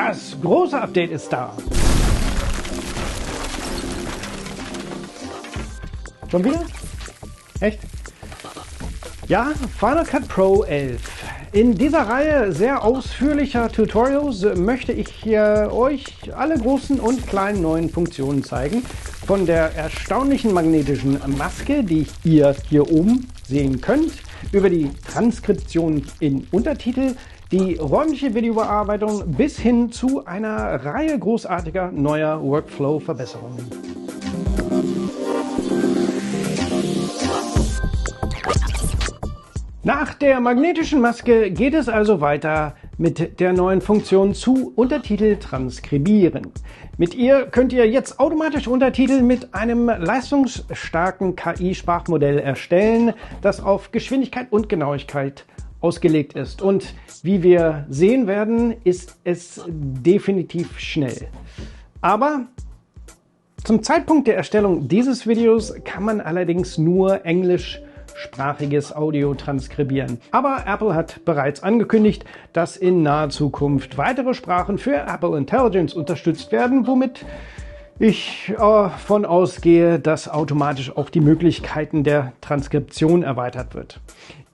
Das große Update ist da. Schon wieder? Echt? Ja, Final Cut Pro 11. In dieser Reihe sehr ausführlicher Tutorials möchte ich hier euch alle großen und kleinen neuen Funktionen zeigen. Von der erstaunlichen magnetischen Maske, die ihr hier oben sehen könnt, über die Transkription in Untertitel, die räumliche Videobearbeitung bis hin zu einer Reihe großartiger neuer Workflow-Verbesserungen. Nach der magnetischen Maske geht es also weiter mit der neuen Funktion zu Untertitel transkribieren. Mit ihr könnt ihr jetzt automatisch Untertitel mit einem leistungsstarken KI-Sprachmodell erstellen, das auf Geschwindigkeit und Genauigkeit ausgelegt ist. Und wie wir sehen werden, ist es definitiv schnell. Aber zum Zeitpunkt der Erstellung dieses Videos kann man allerdings nur englischsprachiges Audio transkribieren. Aber Apple hat bereits angekündigt, dass in naher Zukunft weitere Sprachen für Apple Intelligence unterstützt werden, womit ich davon ausgehe, dass automatisch auch die Möglichkeiten der Transkription erweitert wird.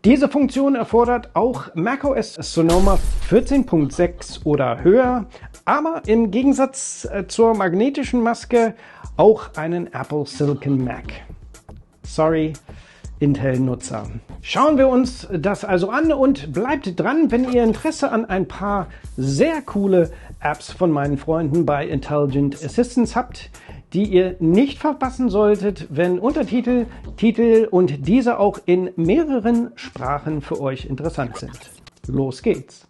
Diese Funktion erfordert auch macOS Sonoma 14.6 oder höher, aber im Gegensatz zur magnetischen Maske auch einen Apple Silicon Mac. Sorry, Intel-Nutzer. Schauen wir uns das also an und bleibt dran, wenn ihr Interesse an ein paar sehr coole Apps von meinen Freunden bei Intelligent Assistance habt, die ihr nicht verpassen solltet, wenn Untertitel, Titel und diese auch in mehreren Sprachen für euch interessant sind. Los geht's!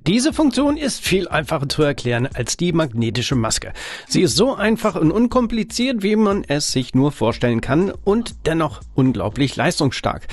Diese Funktion ist viel einfacher zu erklären als die magnetische Maske. Sie ist so einfach und unkompliziert, wie man es sich nur vorstellen kann und dennoch unglaublich leistungsstark.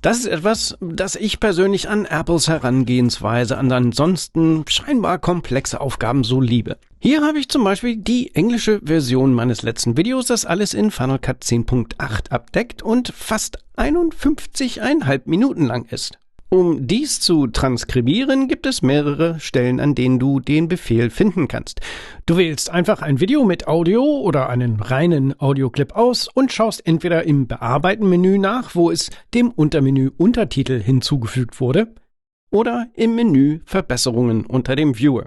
Das ist etwas, das ich persönlich an Apples Herangehensweise an ansonsten scheinbar komplexe Aufgaben so liebe. Hier habe ich zum Beispiel die englische Version meines letzten Videos, das alles in Final Cut 10.8 abdeckt und fast 51,5 Minuten lang ist. Um dies zu transkribieren, gibt es mehrere Stellen, an denen du den Befehl finden kannst. Du wählst einfach ein Video mit Audio oder einen reinen Audioclip aus und schaust entweder im Bearbeiten-Menü nach, wo es dem Untermenü Untertitel hinzugefügt wurde, oder im Menü Verbesserungen unter dem Viewer.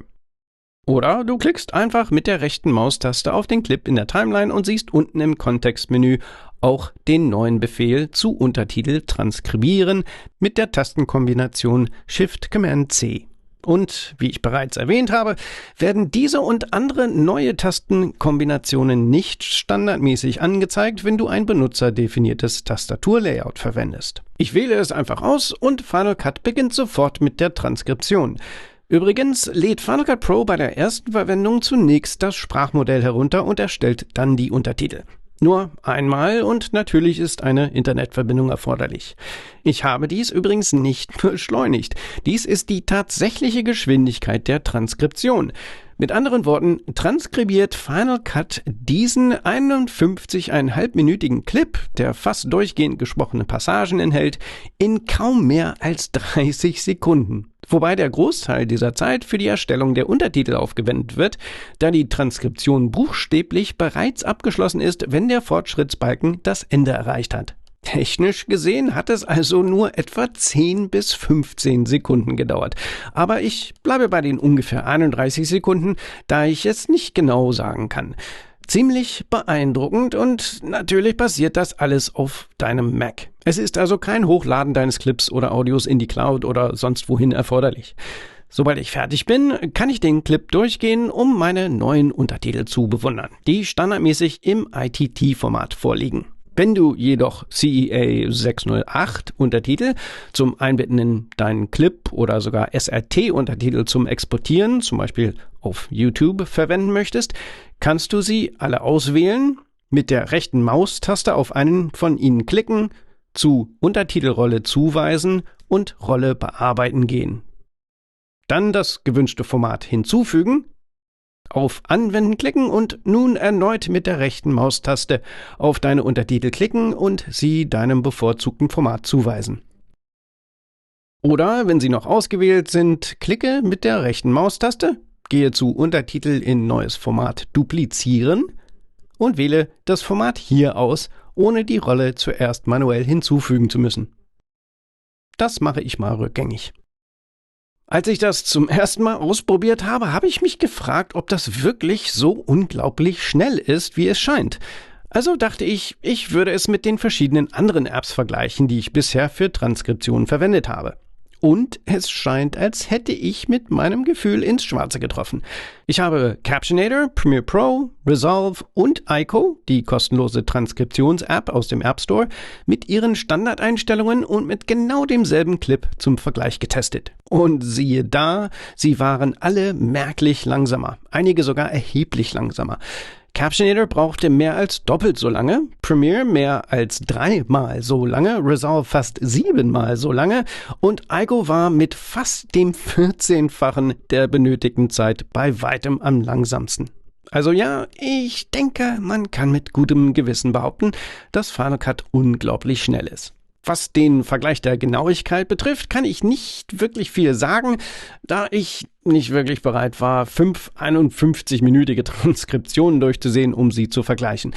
Oder du klickst einfach mit der rechten Maustaste auf den Clip in der Timeline und siehst unten im Kontextmenü auch den neuen Befehl zu Untertitel transkribieren mit der Tastenkombination Shift-Command-C. Und wie ich bereits erwähnt habe, werden diese und andere neue Tastenkombinationen nicht standardmäßig angezeigt, wenn du ein benutzerdefiniertes Tastaturlayout verwendest. Ich wähle es einfach aus und Final Cut beginnt sofort mit der Transkription. Übrigens lädt Final Cut Pro bei der ersten Verwendung zunächst das Sprachmodell herunter und erstellt dann die Untertitel. Nur einmal und natürlich ist eine Internetverbindung erforderlich. Ich habe dies übrigens nicht beschleunigt. Dies ist die tatsächliche Geschwindigkeit der Transkription. Mit anderen Worten, transkribiert Final Cut diesen 51,5-minütigen Clip, der fast durchgehend gesprochene Passagen enthält, in kaum mehr als 30 Sekunden. Wobei der Großteil dieser Zeit für die Erstellung der Untertitel aufgewendet wird, da die Transkription buchstäblich bereits abgeschlossen ist, wenn der Fortschrittsbalken das Ende erreicht hat. Technisch gesehen hat es also nur etwa 10 bis 15 Sekunden gedauert. Aber ich bleibe bei den ungefähr 31 Sekunden, da ich es nicht genau sagen kann. Ziemlich beeindruckend und natürlich basiert das alles auf deinem Mac. Es ist also kein Hochladen deines Clips oder Audios in die Cloud oder sonst wohin erforderlich. Sobald ich fertig bin, kann ich den Clip durchgehen, um meine neuen Untertitel zu bewundern, die standardmäßig im ITT-Format vorliegen. Wenn du jedoch CEA 608 Untertitel zum Einbetten in deinen Clip oder sogar SRT-Untertitel zum Exportieren, zum Beispiel auf YouTube, verwenden möchtest, kannst du sie alle auswählen, mit der rechten Maustaste auf einen von ihnen klicken, zu Untertitelrolle zuweisen und Rolle bearbeiten gehen. Dann das gewünschte Format hinzufügen, auf Anwenden klicken und nun erneut mit der rechten Maustaste auf deine Untertitel klicken und sie deinem bevorzugten Format zuweisen. Oder, wenn sie noch ausgewählt sind, klicke mit der rechten Maustaste, gehe zu Untertitel in neues Format duplizieren und wähle das Format hier aus, ohne die Rolle zuerst manuell hinzufügen zu müssen. Das mache ich mal rückgängig. Als ich das zum ersten Mal ausprobiert habe, habe ich mich gefragt, ob das wirklich so unglaublich schnell ist, wie es scheint. Also dachte ich, ich würde es mit den verschiedenen anderen Apps vergleichen, die ich bisher für Transkriptionen verwendet habe. Und es scheint, als hätte ich mit meinem Gefühl ins Schwarze getroffen. Ich habe Captionator, Premiere Pro, Resolve und Aiko, die kostenlose Transkriptions-App aus dem App Store, mit ihren Standardeinstellungen und mit genau demselben Clip zum Vergleich getestet. Und siehe da, sie waren alle merklich langsamer, einige sogar erheblich langsamer. Captionator brauchte mehr als doppelt so lange, Premiere mehr als 3-mal so lange, Resolve fast 7-mal so lange und Aiko war mit fast dem 14-fachen der benötigten Zeit bei weitem am langsamsten. Also ja, ich denke, man kann mit gutem Gewissen behaupten, dass Final Cut unglaublich schnell ist. Was den Vergleich der Genauigkeit betrifft, kann ich nicht wirklich viel sagen, da ich nicht wirklich bereit war, 5 51-minütige Transkriptionen durchzusehen, um sie zu vergleichen.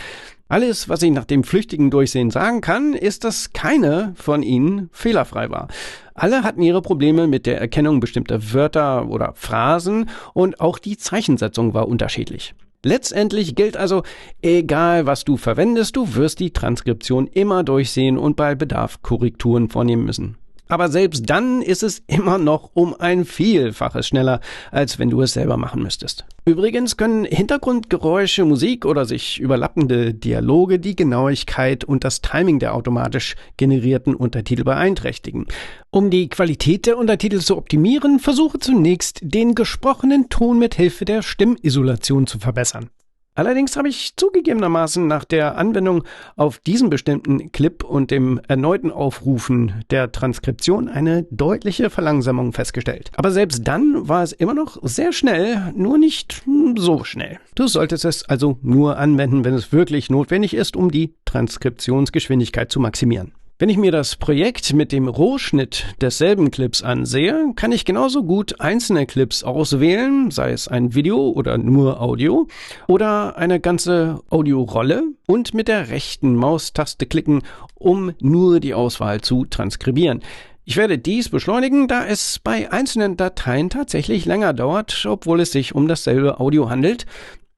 Alles, was ich nach dem flüchtigen Durchsehen sagen kann, ist, dass keine von ihnen fehlerfrei war. Alle hatten ihre Probleme mit der Erkennung bestimmter Wörter oder Phrasen und auch die Zeichensetzung war unterschiedlich. Letztendlich gilt also, egal was du verwendest, du wirst die Transkription immer durchsehen und bei Bedarf Korrekturen vornehmen müssen. Aber selbst dann ist es immer noch um ein Vielfaches schneller, als wenn du es selber machen müsstest. Übrigens können Hintergrundgeräusche, Musik oder sich überlappende Dialoge die Genauigkeit und das Timing der automatisch generierten Untertitel beeinträchtigen. Um die Qualität der Untertitel zu optimieren, versuche zunächst, den gesprochenen Ton mit Hilfe der Stimmisolation zu verbessern. Allerdings habe ich zugegebenermaßen nach der Anwendung auf diesen bestimmten Clip und dem erneuten Aufrufen der Transkription eine deutliche Verlangsamung festgestellt. Aber selbst dann war es immer noch sehr schnell, nur nicht so schnell. Du solltest es also nur anwenden, wenn es wirklich notwendig ist, um die Transkriptionsgeschwindigkeit zu maximieren. Wenn ich mir das Projekt mit dem Rohschnitt desselben Clips ansehe, kann ich genauso gut einzelne Clips auswählen, sei es ein Video oder nur Audio, oder eine ganze Audiorolle und mit der rechten Maustaste klicken, um nur die Auswahl zu transkribieren. Ich werde dies beschleunigen, da es bei einzelnen Dateien tatsächlich länger dauert, obwohl es sich um dasselbe Audio handelt,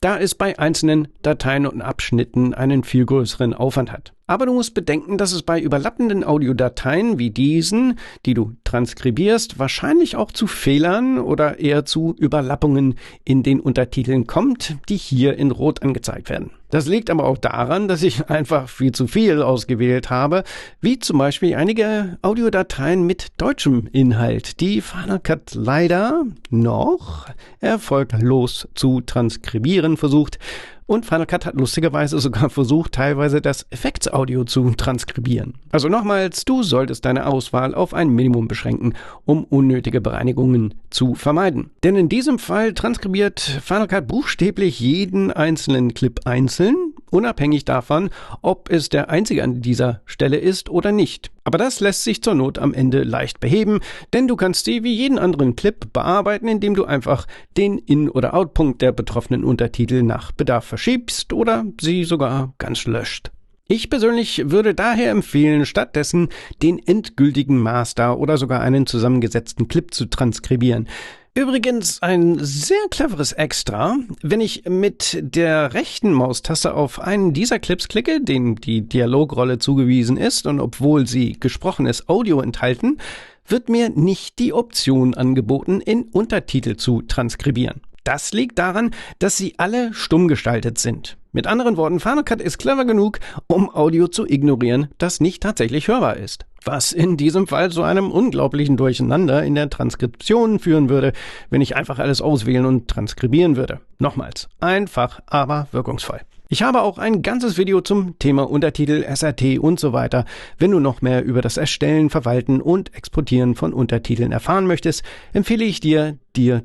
da es bei einzelnen Dateien und Abschnitten einen viel größeren Aufwand hat. Aber du musst bedenken, dass es bei überlappenden Audiodateien wie diesen, die du transkribierst, wahrscheinlich auch zu Fehlern oder eher zu Überlappungen in den Untertiteln kommt, die hier in Rot angezeigt werden. Das liegt aber auch daran, dass ich einfach viel zu viel ausgewählt habe, wie zum Beispiel einige Audiodateien mit deutschem Inhalt, die Final Cut leider noch erfolglos zu transkribieren versucht. Und Final Cut hat lustigerweise sogar versucht, teilweise das Effektsaudio zu transkribieren. Also nochmals, du solltest deine Auswahl auf ein Minimum beschränken, um unnötige Bereinigungen zu vermeiden. Denn in diesem Fall transkribiert Final Cut buchstäblich jeden einzelnen Clip einzeln, unabhängig davon, ob es der einzige an dieser Stelle ist oder nicht. Aber das lässt sich zur Not am Ende leicht beheben, denn du kannst sie wie jeden anderen Clip bearbeiten, indem du einfach den In- oder Outpunkt der betroffenen Untertitel nach Bedarf verschiebst oder sie sogar ganz löscht. Ich persönlich würde daher empfehlen, stattdessen den endgültigen Master oder sogar einen zusammengesetzten Clip zu transkribieren. Übrigens ein sehr cleveres Extra, wenn ich mit der rechten Maustaste auf einen dieser Clips klicke, dem die Dialogrolle zugewiesen ist und obwohl sie gesprochenes Audio enthalten, wird mir nicht die Option angeboten, in Untertitel zu transkribieren. Das liegt daran, dass sie alle stumm gestaltet sind. Mit anderen Worten, Final Cut ist clever genug, um Audio zu ignorieren, das nicht tatsächlich hörbar ist. Was in diesem Fall zu einem unglaublichen Durcheinander in der Transkription führen würde, wenn ich einfach alles auswählen und transkribieren würde. Nochmals, einfach, aber wirkungsvoll. Ich habe auch ein ganzes Video zum Thema Untertitel, SRT und so weiter. Wenn du noch mehr über das Erstellen, Verwalten und Exportieren von Untertiteln erfahren möchtest, empfehle ich dir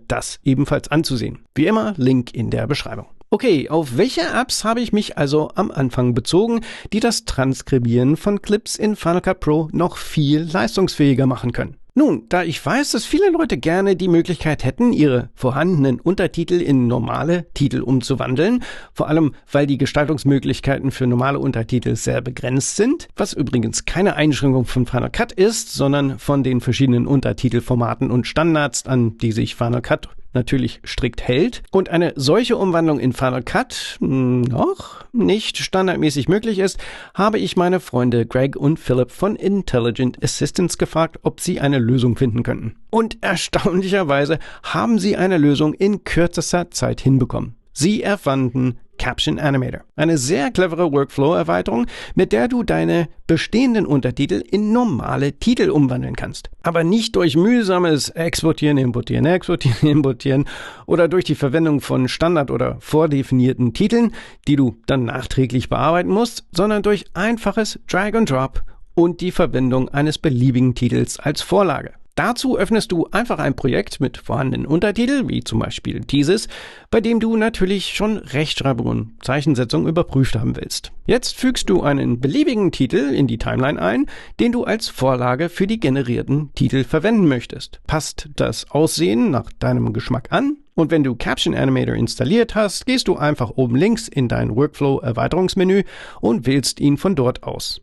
das ebenfalls anzusehen. Wie immer, Link in der Beschreibung. Okay, auf welche Apps habe ich mich also am Anfang bezogen, die das Transkribieren von Clips in Final Cut Pro noch viel leistungsfähiger machen können? Nun, da ich weiß, dass viele Leute gerne die Möglichkeit hätten, ihre vorhandenen Untertitel in normale Titel umzuwandeln, vor allem weil die Gestaltungsmöglichkeiten für normale Untertitel sehr begrenzt sind, was übrigens keine Einschränkung von Final Cut ist, sondern von den verschiedenen Untertitelformaten und Standards, an die sich Final Cut natürlich strikt hält, und eine solche Umwandlung in Final Cut noch nicht standardmäßig möglich ist, habe ich meine Freunde Greg und Philip von Intelligent Assistance gefragt, ob sie eine Lösung finden könnten. Und erstaunlicherweise haben sie eine Lösung in kürzester Zeit hinbekommen. Sie erfanden Caption Animator, eine sehr clevere Workflow-Erweiterung, mit der du deine bestehenden Untertitel in normale Titel umwandeln kannst. Aber nicht durch mühsames Exportieren, Importieren, Exportieren, Importieren oder durch die Verwendung von Standard- oder vordefinierten Titeln, die du dann nachträglich bearbeiten musst, sondern durch einfaches Drag and Drop und die Verwendung eines beliebigen Titels als Vorlage. Dazu öffnest du einfach ein Projekt mit vorhandenen Untertiteln, wie zum Beispiel dieses, bei dem du natürlich schon Rechtschreibung und Zeichensetzung überprüft haben willst. Jetzt fügst du einen beliebigen Titel in die Timeline ein, den du als Vorlage für die generierten Titel verwenden möchtest. Passt das Aussehen nach deinem Geschmack an? Und wenn du Caption Animator installiert hast, gehst du einfach oben links in dein Workflow-Erweiterungsmenü und wählst ihn von dort aus.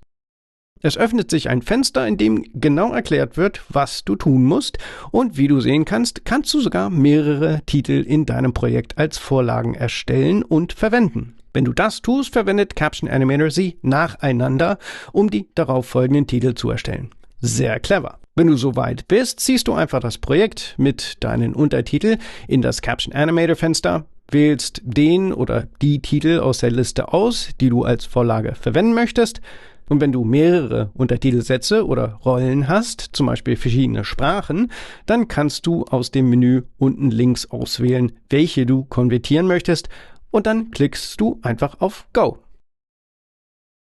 Es öffnet sich ein Fenster, in dem genau erklärt wird, was du tun musst, und wie du sehen kannst, kannst du sogar mehrere Titel in deinem Projekt als Vorlagen erstellen und verwenden. Wenn du das tust, verwendet Caption Animator sie nacheinander, um die darauffolgenden Titel zu erstellen. Sehr clever. Wenn du soweit bist, ziehst du einfach das Projekt mit deinen Untertiteln in das Caption Animator Fenster, wählst den oder die Titel aus der Liste aus, die du als Vorlage verwenden möchtest. Und wenn du mehrere Untertitelsätze oder Rollen hast, zum Beispiel verschiedene Sprachen, dann kannst du aus dem Menü unten links auswählen, welche du konvertieren möchtest, und dann klickst du einfach auf Go.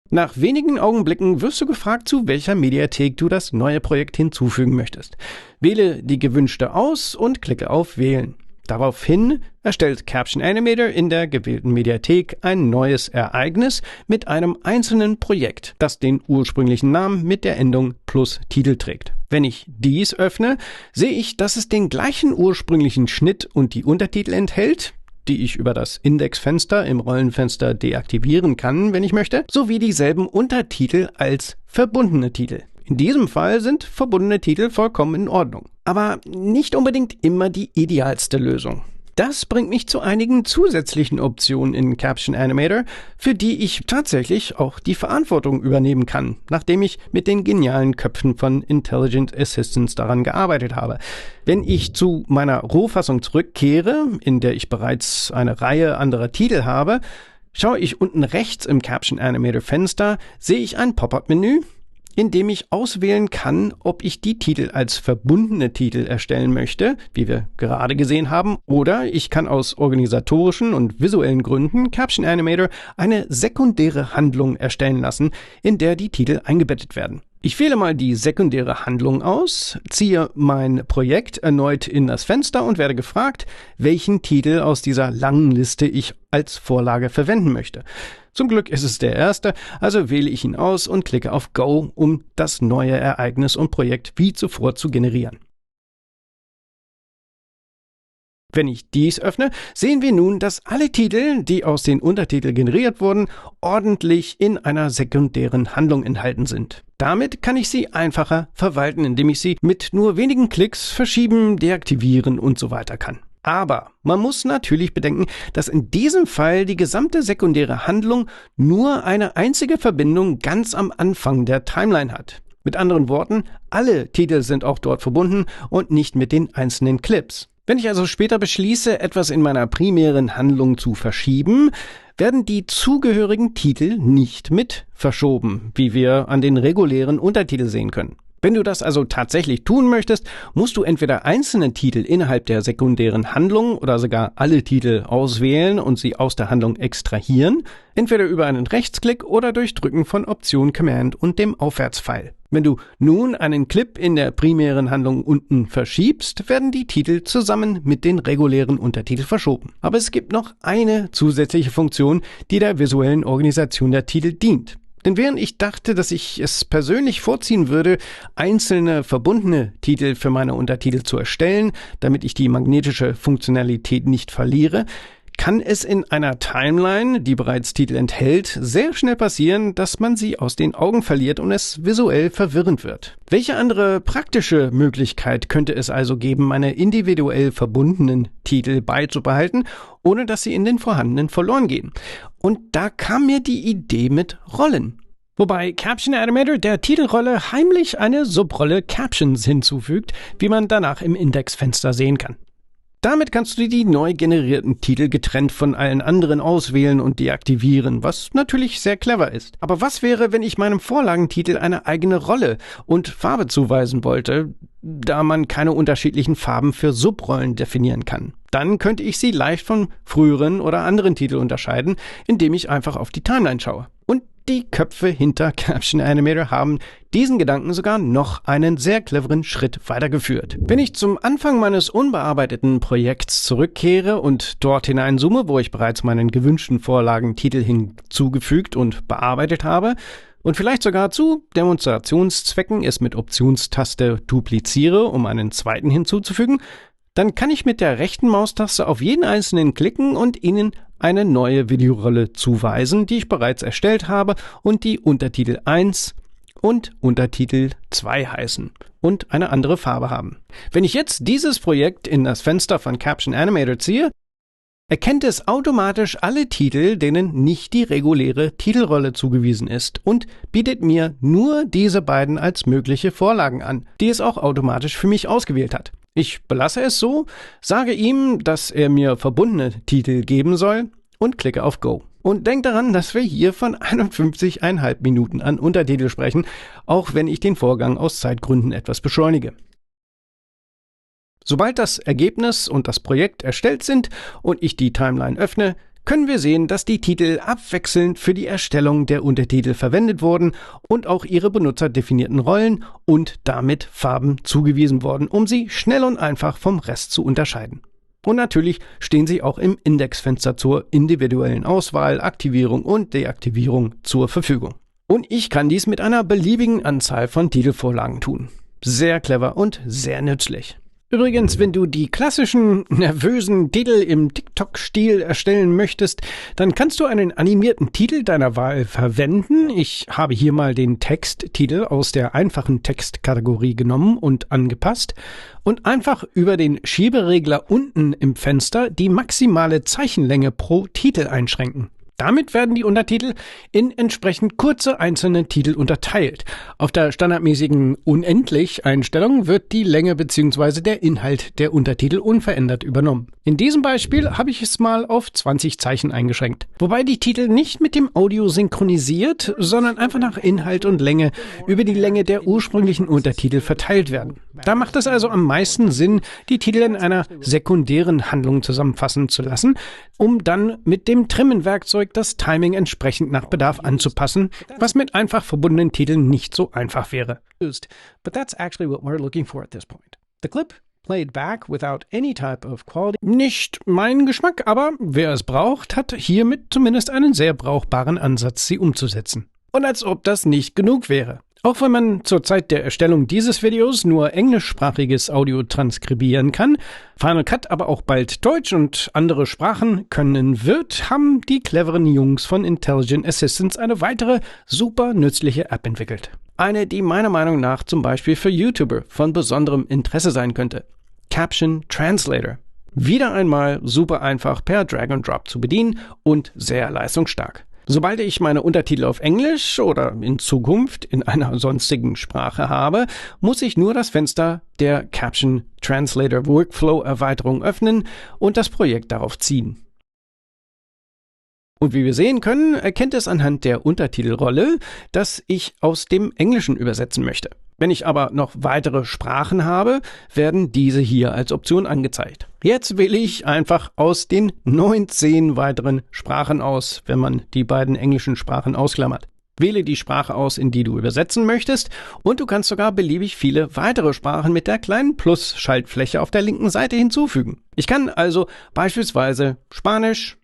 Nach wenigen Augenblicken wirst du gefragt, zu welcher Mediathek du das neue Projekt hinzufügen möchtest. Wähle die gewünschte aus und klicke auf Wählen. Daraufhin erstellt Caption Animator in der gewählten Mediathek ein neues Ereignis mit einem einzelnen Projekt, das den ursprünglichen Namen mit der Endung plus Titel trägt. Wenn ich dies öffne, sehe ich, dass es den gleichen ursprünglichen Schnitt und die Untertitel enthält, die ich über das Indexfenster im Rollenfenster deaktivieren kann, wenn ich möchte, sowie dieselben Untertitel als verbundene Titel. In diesem Fall sind verbundene Titel vollkommen in Ordnung. Aber nicht unbedingt immer die idealste Lösung. Das bringt mich zu einigen zusätzlichen Optionen in Caption Animator, für die ich tatsächlich auch die Verantwortung übernehmen kann, nachdem ich mit den genialen Köpfen von Intelligent Assistance daran gearbeitet habe. Wenn ich zu meiner Rohfassung zurückkehre, in der ich bereits eine Reihe anderer Titel habe, schaue ich unten rechts im Caption Animator Fenster, sehe ich ein Pop-up-Menü, in dem ich auswählen kann, ob ich die Titel als verbundene Titel erstellen möchte, wie wir gerade gesehen haben, oder ich kann aus organisatorischen und visuellen Gründen Caption Animator eine sekundäre Handlung erstellen lassen, in der die Titel eingebettet werden. Ich wähle mal die sekundäre Handlung aus, ziehe mein Projekt erneut in das Fenster und werde gefragt, welchen Titel aus dieser langen Liste ich als Vorlage verwenden möchte. Zum Glück ist es der erste, also wähle ich ihn aus und klicke auf Go, um das neue Ereignis und Projekt wie zuvor zu generieren. Wenn ich dies öffne, sehen wir nun, dass alle Titel, die aus den Untertiteln generiert wurden, ordentlich in einer sekundären Handlung enthalten sind. Damit kann ich sie einfacher verwalten, indem ich sie mit nur wenigen Klicks verschieben, deaktivieren und so weiter kann. Aber man muss natürlich bedenken, dass in diesem Fall die gesamte sekundäre Handlung nur eine einzige Verbindung ganz am Anfang der Timeline hat. Mit anderen Worten, alle Titel sind auch dort verbunden und nicht mit den einzelnen Clips. Wenn ich also später beschließe, etwas in meiner primären Handlung zu verschieben, werden die zugehörigen Titel nicht mit verschoben, wie wir an den regulären Untertiteln sehen können. Wenn du das also tatsächlich tun möchtest, musst du entweder einzelne Titel innerhalb der sekundären Handlung oder sogar alle Titel auswählen und sie aus der Handlung extrahieren, entweder über einen Rechtsklick oder durch Drücken von Option Command und dem Aufwärtspfeil. Wenn du nun einen Clip in der primären Handlung unten verschiebst, werden die Titel zusammen mit den regulären Untertiteln verschoben. Aber es gibt noch eine zusätzliche Funktion, die der visuellen Organisation der Titel dient. Denn während ich dachte, dass ich es persönlich vorziehen würde, einzelne verbundene Titel für meine Untertitel zu erstellen, damit ich die magnetische Funktionalität nicht verliere, kann es in einer Timeline, die bereits Titel enthält, sehr schnell passieren, dass man sie aus den Augen verliert und es visuell verwirrend wird. Welche andere praktische Möglichkeit könnte es also geben, meine individuell verbundenen Titel beizubehalten, ohne dass sie in den vorhandenen verloren gehen? Und da kam mir die Idee mit Rollen. Wobei Caption Animator der Titelrolle heimlich eine Subrolle Captions hinzufügt, wie man danach im Indexfenster sehen kann. Damit kannst du die neu generierten Titel getrennt von allen anderen auswählen und deaktivieren, was natürlich sehr clever ist. Aber was wäre, wenn ich meinem Vorlagentitel eine eigene Rolle und Farbe zuweisen wollte, da man keine unterschiedlichen Farben für Subrollen definieren kann? Dann könnte ich sie leicht von früheren oder anderen Titeln unterscheiden, indem ich einfach auf die Timeline schaue. Und die Köpfe hinter Caption Animator haben diesen Gedanken sogar noch einen sehr cleveren Schritt weitergeführt. Wenn ich zum Anfang meines unbearbeiteten Projekts zurückkehre und dort hineinzoome, wo ich bereits meinen gewünschten Vorlagentitel hinzugefügt und bearbeitet habe und vielleicht sogar zu Demonstrationszwecken es mit Optionstaste dupliziere, um einen zweiten hinzuzufügen, dann kann ich mit der rechten Maustaste auf jeden einzelnen klicken und Ihnen eine neue Videorolle zuweisen, die ich bereits erstellt habe und die Untertitel 1 und Untertitel 2 heißen und eine andere Farbe haben. Wenn ich jetzt dieses Projekt in das Fenster von Caption Animator ziehe, erkennt es automatisch alle Titel, denen nicht die reguläre Titelrolle zugewiesen ist und bietet mir nur diese beiden als mögliche Vorlagen an, die es auch automatisch für mich ausgewählt hat. Ich belasse es so, sage ihm, dass er mir verbundene Titel geben soll und klicke auf Go. Und denk daran, dass wir hier von 51,5 Minuten an Untertitel sprechen, auch wenn ich den Vorgang aus Zeitgründen etwas beschleunige. Sobald das Ergebnis und das Projekt erstellt sind und ich die Timeline öffne, können wir sehen, dass die Titel abwechselnd für die Erstellung der Untertitel verwendet wurden und auch ihre benutzerdefinierten Rollen und damit Farben zugewiesen wurden, um sie schnell und einfach vom Rest zu unterscheiden. Und natürlich stehen sie auch im Indexfenster zur individuellen Auswahl, Aktivierung und Deaktivierung zur Verfügung. Und ich kann dies mit einer beliebigen Anzahl von Titelvorlagen tun. Sehr clever und sehr nützlich. Übrigens, wenn du die klassischen, nervösen Titel im TikTok-Stil erstellen möchtest, dann kannst du einen animierten Titel deiner Wahl verwenden. Ich habe hier mal den Texttitel aus der einfachen Textkategorie genommen und angepasst und einfach über den Schieberegler unten im Fenster die maximale Zeichenlänge pro Titel einschränken. Damit werden die Untertitel in entsprechend kurze einzelne Titel unterteilt. Auf der standardmäßigen Unendlich-Einstellung wird die Länge bzw. der Inhalt der Untertitel unverändert übernommen. In diesem Beispiel habe ich es mal auf 20 Zeichen eingeschränkt. Wobei die Titel nicht mit dem Audio synchronisiert, sondern einfach nach Inhalt und Länge über die Länge der ursprünglichen Untertitel verteilt werden. Da macht es also am meisten Sinn, die Titel in einer sekundären Handlung zusammenfassen zu lassen, um dann mit dem Trimmen-Werkzeug das Timing entsprechend nach Bedarf anzupassen, was mit einfach verbundenen Titeln nicht so einfach wäre. But that's actually what we're looking for at this point. The clip played back without any type of quality. Nicht mein Geschmack, aber wer es braucht, hat hiermit zumindest einen sehr brauchbaren Ansatz, sie umzusetzen. Und als ob das nicht genug wäre. Auch wenn man zur Zeit der Erstellung dieses Videos nur englischsprachiges Audio transkribieren kann, Final Cut aber auch bald Deutsch und andere Sprachen können wird, haben die cleveren Jungs von Intelligent Assistants eine weitere super nützliche App entwickelt. Eine, die meiner Meinung nach zum Beispiel für YouTuber von besonderem Interesse sein könnte. Caption Translator. Wieder einmal super einfach per Drag and Drop zu bedienen und sehr leistungsstark. Sobald ich meine Untertitel auf Englisch oder in Zukunft in einer sonstigen Sprache habe, muss ich nur das Fenster der Caption Translator Workflow Erweiterung öffnen und das Projekt darauf ziehen. Und wie wir sehen können, erkennt es anhand der Untertitelrolle, dass ich aus dem Englischen übersetzen möchte. Wenn ich aber noch weitere Sprachen habe, werden diese hier als Option angezeigt. Jetzt wähle ich einfach aus den 19 weiteren Sprachen aus, wenn man die beiden englischen Sprachen ausklammert. Wähle die Sprache aus, in die du übersetzen möchtest, und du kannst sogar beliebig viele weitere Sprachen mit der kleinen Plus-Schaltfläche auf der linken Seite hinzufügen. Ich kann also beispielsweise Spanisch,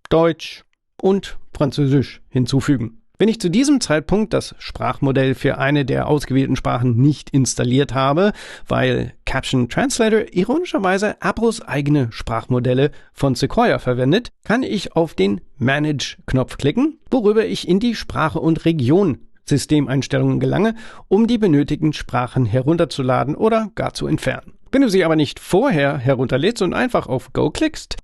Deutsch und Französisch hinzufügen. Wenn ich zu diesem Zeitpunkt das Sprachmodell für eine der ausgewählten Sprachen nicht installiert habe, weil Caption Translator ironischerweise Apples eigene Sprachmodelle von Sequoia verwendet, kann ich auf den Manage-Knopf klicken, worüber ich in die Sprache und Region Systemeinstellungen gelange, um die benötigten Sprachen herunterzuladen oder gar zu entfernen. Wenn du sie aber nicht vorher herunterlädst und einfach auf Go klickst,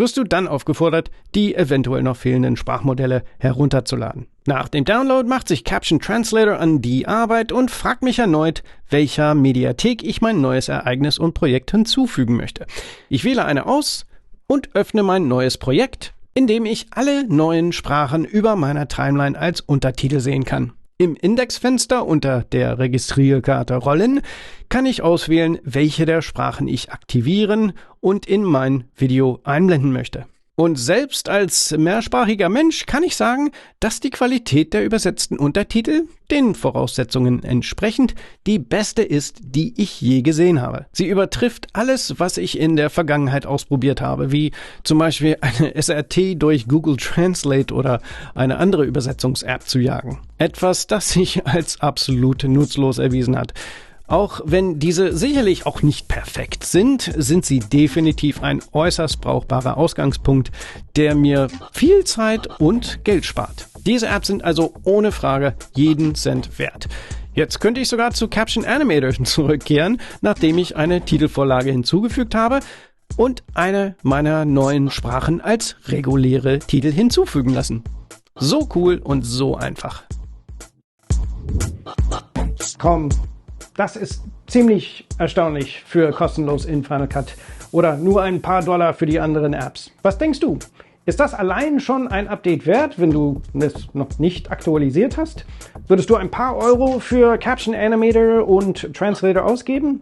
wirst du dann aufgefordert, die eventuell noch fehlenden Sprachmodelle herunterzuladen. Nach dem Download macht sich Caption Translator an die Arbeit und fragt mich erneut, welcher Mediathek ich mein neues Ereignis und Projekt hinzufügen möchte. Ich wähle eine aus und öffne mein neues Projekt, in dem ich alle neuen Sprachen über meiner Timeline als Untertitel sehen kann. Im Indexfenster unter der Registrierkarte Rollen kann ich auswählen, welche der Sprachen ich aktivieren und in mein Video einblenden möchte. Und selbst als mehrsprachiger Mensch kann ich sagen, dass die Qualität der übersetzten Untertitel, den Voraussetzungen entsprechend, die beste ist, die ich je gesehen habe. Sie übertrifft alles, was ich in der Vergangenheit ausprobiert habe, wie zum Beispiel eine SRT durch Google Translate oder eine andere Übersetzungs-App zu jagen. Etwas, das sich als absolut nutzlos erwiesen hat. Auch wenn diese sicherlich auch nicht perfekt sind, sind sie definitiv ein äußerst brauchbarer Ausgangspunkt, der mir viel Zeit und Geld spart. Diese Apps sind also ohne Frage jeden Cent wert. Jetzt könnte ich sogar zu Caption Animator zurückkehren, nachdem ich eine Titelvorlage hinzugefügt habe und eine meiner neuen Sprachen als reguläre Titel hinzufügen lassen. So cool und so einfach. Komm. Das ist ziemlich erstaunlich für kostenlos in Final Cut oder nur ein paar Dollar für die anderen Apps. Was denkst du? Ist das allein schon ein Update wert, wenn du es noch nicht aktualisiert hast? Würdest du ein paar Euro für Caption Animator und Translator ausgeben?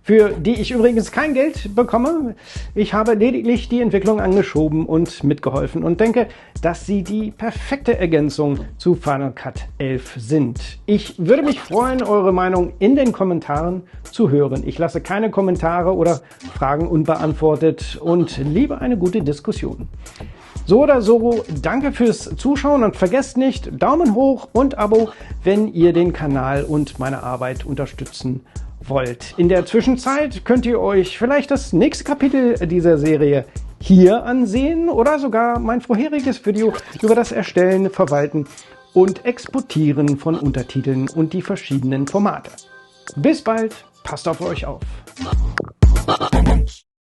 Für die ich übrigens kein Geld bekomme. Ich habe lediglich die Entwicklung angeschoben und mitgeholfen und denke, dass sie die perfekte Ergänzung zu Final Cut 11 sind. Ich würde mich freuen, eure Meinung in den Kommentaren zu hören. Ich lasse keine Kommentare oder Fragen unbeantwortet und liebe eine gute Diskussion. So oder so, danke fürs Zuschauen und vergesst nicht Daumen hoch und Abo, wenn ihr den Kanal und meine Arbeit unterstützen wollt. In der Zwischenzeit könnt ihr euch vielleicht das nächste Kapitel dieser Serie hier ansehen oder sogar mein vorheriges Video über das Erstellen, Verwalten und Exportieren von Untertiteln und die verschiedenen Formate. Bis bald, passt auf euch auf.